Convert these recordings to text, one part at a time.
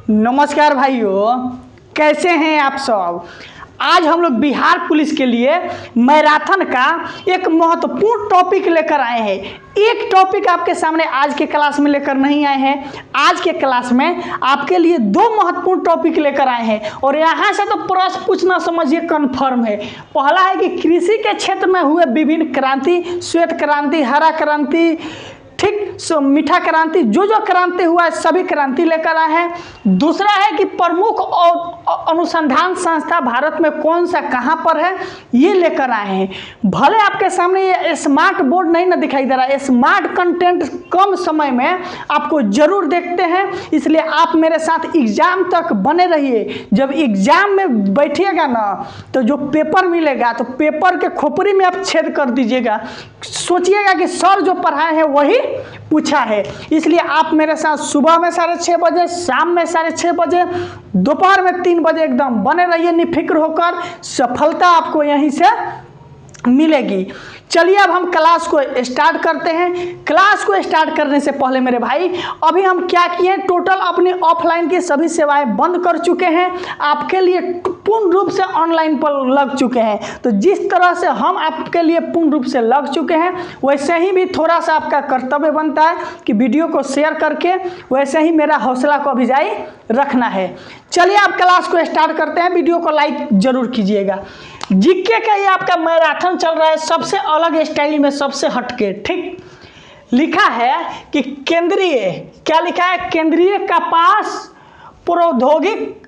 नमस्कार भाइयों, कैसे हैं आप सब। आज हम लोग बिहार पुलिस के लिए मैराथन का एक महत्वपूर्ण टॉपिक लेकर आए हैं। एक टॉपिक आपके सामने आज के क्लास में लेकर नहीं आए हैं। आज के क्लास में आपके लिए दो महत्वपूर्ण टॉपिक लेकर आए हैं और यहाँ से तो प्रश्न पूछना समझिए कन्फर्म है। पहला है कि कृषि के क्षेत्र में हुए विभिन्न क्रांति, श्वेत क्रांति, हरा क्रांति, ठीक, मीठा क्रांति, जो जो क्रांति हुआ है सभी क्रांति लेकर आए हैं। दूसरा है कि प्रमुख अनुसंधान संस्था भारत में कौन सा कहाँ पर है, ये लेकर आए हैं। भले आपके सामने ये स्मार्ट बोर्ड नहीं ना दिखाई दे रहा है, स्मार्ट कंटेंट कम समय में आपको जरूर देखते हैं, इसलिए आप मेरे साथ एग्जाम तक बने रहिए। जब एग्जाम में बैठिएगा ना तो जो पेपर मिलेगा तो पेपर के खोपड़ी में आप छेद कर दीजिएगा, सोचिएगा कि सर जो पढ़ाए हैं वही पूछा है। इसलिए आप मेरे साथ सुबह में 6:30 बजे, शाम में 6:30 बजे, दोपहर में 3 बजे एकदम बने रहिए निफिक्र होकर। सफलता आपको यहीं से मिलेगी। चलिए अब हम क्लास को स्टार्ट करते हैं। क्लास को स्टार्ट करने से पहले मेरे भाई, अभी हम क्या किए, टोटल अपनी ऑफलाइन की सभी सेवाएं बंद कर चुके हैं, आपके लिए पूर्ण रूप से ऑनलाइन पर लग चुके हैं। तो जिस तरह से हम आपके लिए पूर्ण रूप से लग चुके हैं वैसे ही भी थोड़ा सा आपका कर्तव्य बनता है कि वीडियो को शेयर करके वैसे ही मेरा हौसला को अभिजाई रखना है। चलिए आप क्लास को स्टार्ट करते हैं। वीडियो को लाइक जरूर कीजिएगा। जीके का ये आपका मैराथन चल रहा है सबसे अलग स्टाइल में, सबसे हटके। ठीक लिखा है कि केंद्रीय, क्या लिखा है, केंद्रीय कपास प्रौद्योगिक,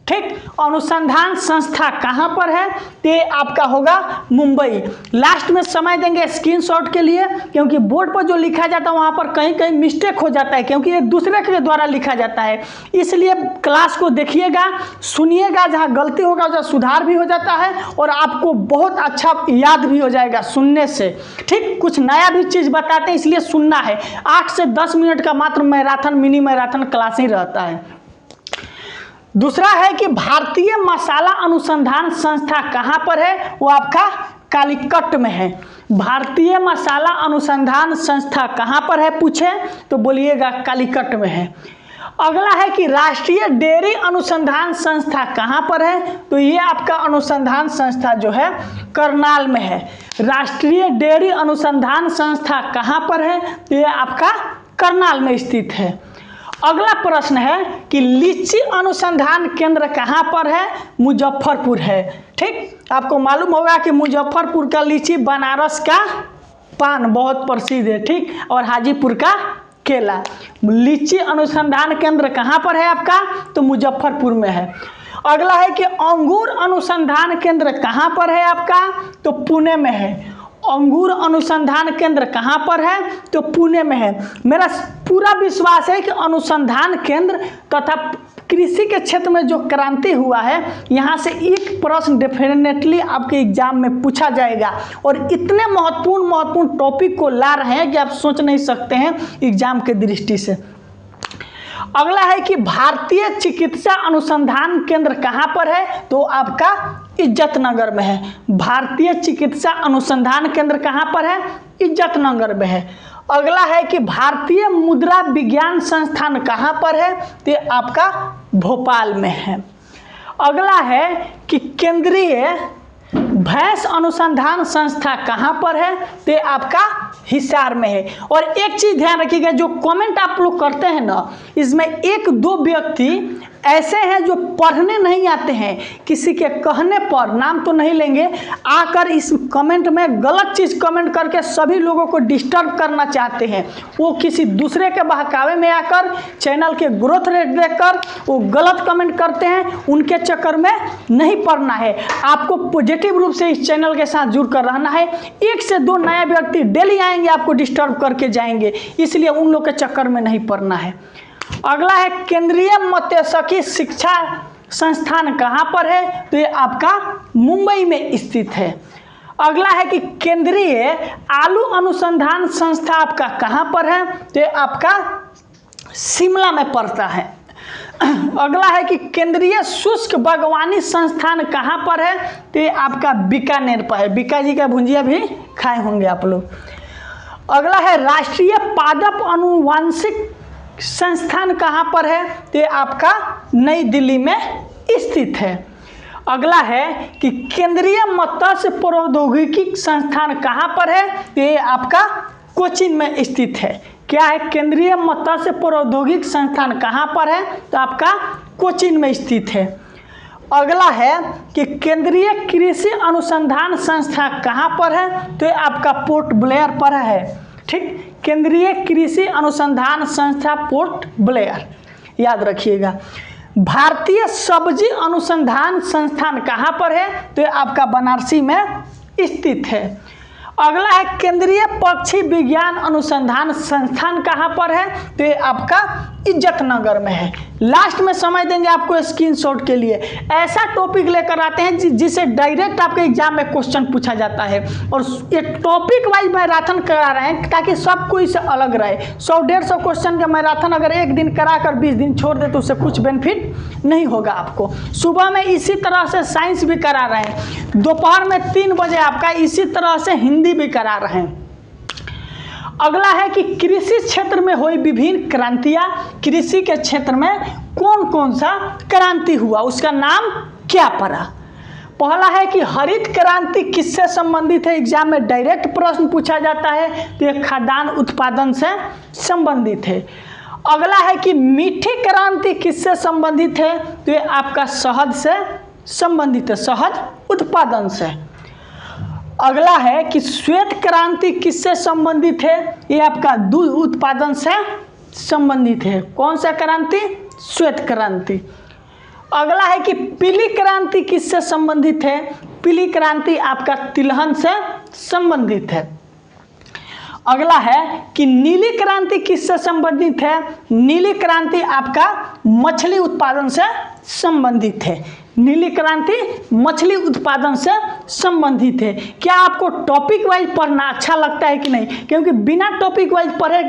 ठीक, अनुसंधान संस्था कहाँ पर है, ये आपका होगा मुंबई। लास्ट में समय देंगे स्क्रीनशॉट के लिए, क्योंकि बोर्ड पर जो लिखा जाता है वहाँ पर कहीं कहीं मिस्टेक हो जाता है, क्योंकि ये दूसरे के द्वारा लिखा जाता है। इसलिए क्लास को देखिएगा, सुनिएगा, जहाँ गलती होगा वहाँ सुधार भी हो जाता है और आपको बहुत अच्छा याद भी हो जाएगा सुनने से। ठीक, कुछ नया भी चीज़ बताते हैं, इसलिए सुनना है। 8 से 10 मिनट का मात्र मैराथन, मिनी मैराथन क्लास ही रहता है। दूसरा है कि भारतीय मसाला अनुसंधान संस्था कहाँ पर है, वो आपका कालीकट में है। भारतीय मसाला अनुसंधान संस्था कहाँ पर है पूछे तो बोलिएगा कालीकट में है। अगला है कि राष्ट्रीय डेयरी अनुसंधान संस्था कहाँ पर है, तो ये आपका अनुसंधान संस्था जो है करनाल में है। राष्ट्रीय डेयरी अनुसंधान संस्था कहाँ पर है, तो ये आपका करनाल में स्थित है। अगला प्रश्न है कि लीची अनुसंधान केंद्र कहाँ पर है, मुजफ्फरपुर है। ठीक, आपको मालूम होगा कि मुजफ्फरपुर का लीची, बनारस का पान बहुत प्रसिद्ध है, ठीक, और हाजीपुर का केला। लीची अनुसंधान केंद्र कहाँ पर है आपका, तो मुजफ्फरपुर में है। अगला है कि अंगूर अनुसंधान केंद्र कहाँ पर है आपका, तो पुणे में है। अंगूर अनुसंधान केंद्र कहाँ पर है, तो पुणे में है। मेरा पूरा विश्वास है कि अनुसंधान केंद्र तथा कृषि के क्षेत्र में जो क्रांति हुआ है, यहाँ से एक प्रश्न डेफिनेटली आपके एग्जाम में पूछा जाएगा। और इतने महत्वपूर्ण टॉपिक को ला रहे हैं कि आप सोच नहीं सकते हैं एग्जाम के दृष्टि से। अगला है कि भारतीय चिकित्सा अनुसंधान केंद्र कहाँ पर है, तो आपका इज्जतनगर में है। भारतीय चिकित्सा अनुसंधान केंद्र कहाँ पर है, इज्जतनगर में है। अगला है कि भारतीय मुद्रा विज्ञान संस्थान कहाँ पर है, तो आपका भोपाल में है। अगला है कि केंद्रीय भैंस अनुसंधान संस्था कहाँ पर है, तो आपका हिसार में है। और एक चीज़ ध्यान रखिएगा, जो कमेंट आप लोग करते हैं ना, इसमें 1-2 व्यक्ति ऐसे हैं जो पढ़ने नहीं आते हैं, किसी के कहने पर, नाम तो नहीं लेंगे, आकर इस कमेंट में गलत चीज़ कमेंट करके सभी लोगों को डिस्टर्ब करना चाहते हैं। वो किसी दूसरे के बहकावे में आकर चैनल के ग्रोथ रेट देखकर वो गलत कमेंट करते हैं, उनके चक्कर में नहीं पड़ना है। आपको पॉजिटिव रूप से इस चैनल के साथ जुड़ कर रहना है। 1 से 2 नए व्यक्ति डेली आएंगे, आपको डिस्टर्ब करके जाएंगे, इसलिए उन लोग के चक्कर में नहीं पड़ना है। अगला है केंद्रीय मत्स्यिकी शिक्षा संस्थान कहाँ पर है, तो ये आपका मुंबई में स्थित है। अगला है कि केंद्रीय आलू अनुसंधान संस्था आपका कहाँ पर है, तो ये आपका शिमला में पड़ता है। अगला है कि केंद्रीय शुष्क बागवानी संस्थान कहाँ पर है, तो ये आपका बीकानेर पर है। बीका जी का भुंजिया भी खाए होंगे आप लोग। अगला है राष्ट्रीय पादप अनुवांशिक संस्थान कहाँ पर है? तो ये आपका नई दिल्ली में स्थित है। अगला है कि केंद्रीय मत्स्य प्रौद्योगिकी संस्थान कहाँ पर है? तो ये आपका कोचीन में स्थित है। क्या है? केंद्रीय मत्स्य प्रौद्योगिकी संस्थान कहाँ पर है? तो आपका कोचीन में स्थित है। अगला है कि केंद्रीय कृषि अनुसंधान संस्था कहाँ पर है? तो ये आपका पोर्ट ब्लेयर पर है। ठीक, केंद्रीय कृषि अनुसंधान संस्था पोर्ट ब्लेयर, याद रखिएगा। भारतीय सब्जी अनुसंधान संस्थान कहाँ पर है? तो ये आपका बनारसी में स्थित है। अगला है केंद्रीय पक्षी विज्ञान अनुसंधान संस्थान कहाँ पर है? तो ये आपका इज्जतनगर में है। लास्ट में समझ देंगे आपको स्क्रीनशॉट के लिए। ऐसा टॉपिक लेकर आते हैं जिसे डायरेक्ट आपके एग्जाम में क्वेश्चन पूछा जाता है, और ये टॉपिक वाइज मैराथन करा रहे हैं ताकि सब कोई से अलग रहे। 100-150 क्वेश्चन का मैराथन अगर एक दिन कराकर 20 दिन छोड़ दे तो उससे कुछ बेनिफिट नहीं होगा आपको। सुबह में इसी तरह से साइंस भी करा रहे हैं, दोपहर में 3 बजे आपका इसी तरह से हिंदी भी करा रहे हैं। अगला है कि कृषि क्षेत्र में हुई विभिन्न क्रांतियां, कृषि के क्षेत्र में कौन कौन सा क्रांति हुआ, उसका नाम क्या पड़ा? पहला है कि हरित क्रांति किससे संबंधित है? एग्जाम में डायरेक्ट प्रश्न पूछा जाता है, तो ये खाद्यान्न उत्पादन से संबंधित है। अगला है कि मीठी क्रांति किससे संबंधित है? तो ये आपका शहद से संबंधित है, शहद उत्पादन से। अगला है कि श्वेत क्रांति किससे संबंधित है? ये आपका दूध उत्पादन से संबंधित है। कौन सा क्रांति? श्वेत क्रांति। अगला है कि पीली क्रांति किससे संबंधित है? पीली क्रांति आपका तिलहन से संबंधित है। अगला है कि नीली क्रांति किससे संबंधित है? नीली क्रांति आपका मछली उत्पादन से संबंधित है। नीली क्रांति मछली उत्पादन से संबंधित है। क्या आपको टॉपिक वाइज पढ़ना अच्छा लगता है कि नहीं? क्योंकि बिना टॉपिक वाइज पढ़े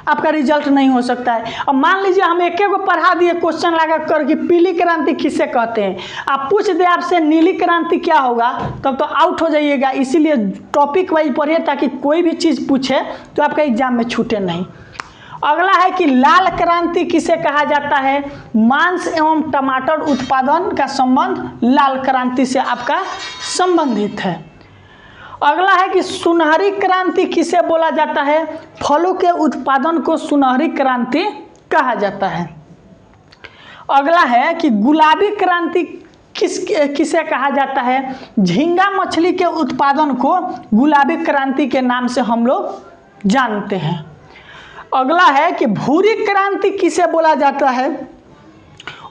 आपका रिजल्ट नहीं हो सकता है। अब मान लीजिए हम एक को पढ़ा दिए क्वेश्चन लगा कर कि पीली क्रांति किसे कहते हैं, आप पूछ दे आपसे नीली क्रांति क्या होगा, तब तो आउट हो जाइएगा। इसीलिए टॉपिक वाइज पढ़िए ताकि कोई भी चीज़ पूछे तो आपका एग्जाम में छूटे नहीं। अगला है कि लाल क्रांति किसे कहा जाता है? मांस एवं टमाटर उत्पादन का संबंध लाल क्रांति से आपका संबंधित है। अगला है कि सुनहरी क्रांति किसे बोला जाता है? फलों के उत्पादन को सुनहरी क्रांति कहा जाता है। अगला है कि गुलाबी क्रांति किसे कहा जाता है? झींगा मछली के उत्पादन को गुलाबी क्रांति के नाम से हम लोग जानते हैं। अगला है कि भूरी क्रांति किसे बोला जाता है?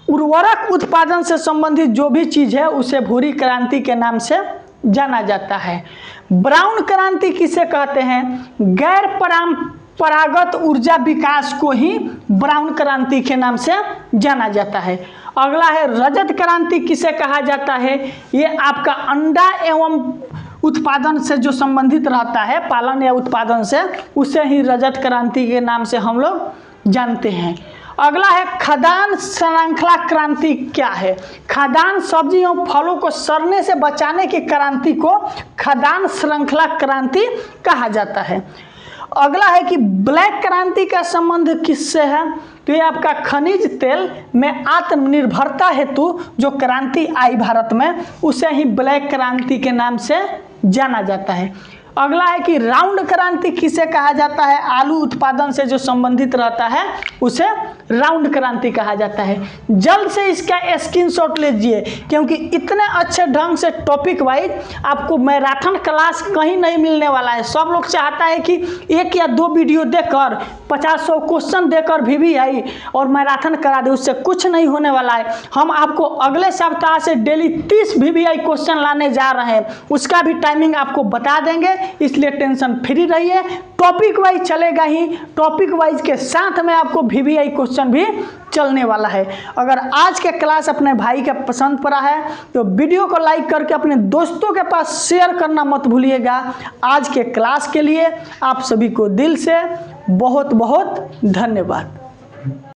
उर्वरक उत्पादन से संबंधित जो भी चीज़ है उसे भूरी क्रांति के नाम से जाना जाता है। ब्राउन क्रांति किसे कहते हैं? गैर परंपरागत ऊर्जा विकास को ही ब्राउन क्रांति के नाम से जाना जाता है। अगला है रजत क्रांति किसे कहा जाता है? ये आपका अंडा एवं उत्पादन से जो संबंधित रहता है, पालन या उत्पादन से, उसे ही रजत क्रांति के नाम से हम लोग जानते हैं। अगला है खाद्यान्न श्रृंखला क्रांति क्या है? खाद्यान्न सब्जी एवं फलों को सड़ने से बचाने की क्रांति को खाद्यान्न श्रृंखला क्रांति कहा जाता है। अगला है कि ब्लैक क्रांति का संबंध किससे है? तो ये आपका खनिज तेल में आत्मनिर्भरता हेतु जो क्रांति आई भारत में, उसे ही ब्लैक क्रांति के नाम से जाना जाता है। अगला है कि राउंड क्रांति किसे कहा जाता है? आलू उत्पादन से जो संबंधित रहता है उसे राउंड क्रांति कहा जाता है। जल्द से इसका स्क्रीनशॉट लीजिए, क्योंकि इतने अच्छे ढंग से टॉपिक वाइज आपको मैराथन क्लास कहीं नहीं मिलने वाला है। सब लोग चाहता है कि 1 या 2 वीडियो देखकर 50-100 क्वेश्चन देकर VVI और मैराथन करा दे, उससे कुछ नहीं होने वाला है। हम आपको अगले सप्ताह से डेली 30 VVI क्वेश्चन लाने जा रहे हैं, उसका भी टाइमिंग आपको बता देंगे, इसलिए टेंशन फ्री रहिए। टॉपिक वाइज चलेगा ही, टॉपिक वाइज के साथ में आपको VVI क्वेश्चन भी चलने वाला है। अगर आज के क्लास अपने भाई के पसंद पड़ा है तो वीडियो को लाइक करके अपने दोस्तों के पास शेयर करना मत भूलिएगा। आज के क्लास के लिए आप सभी को दिल से बहुत बहुत धन्यवाद।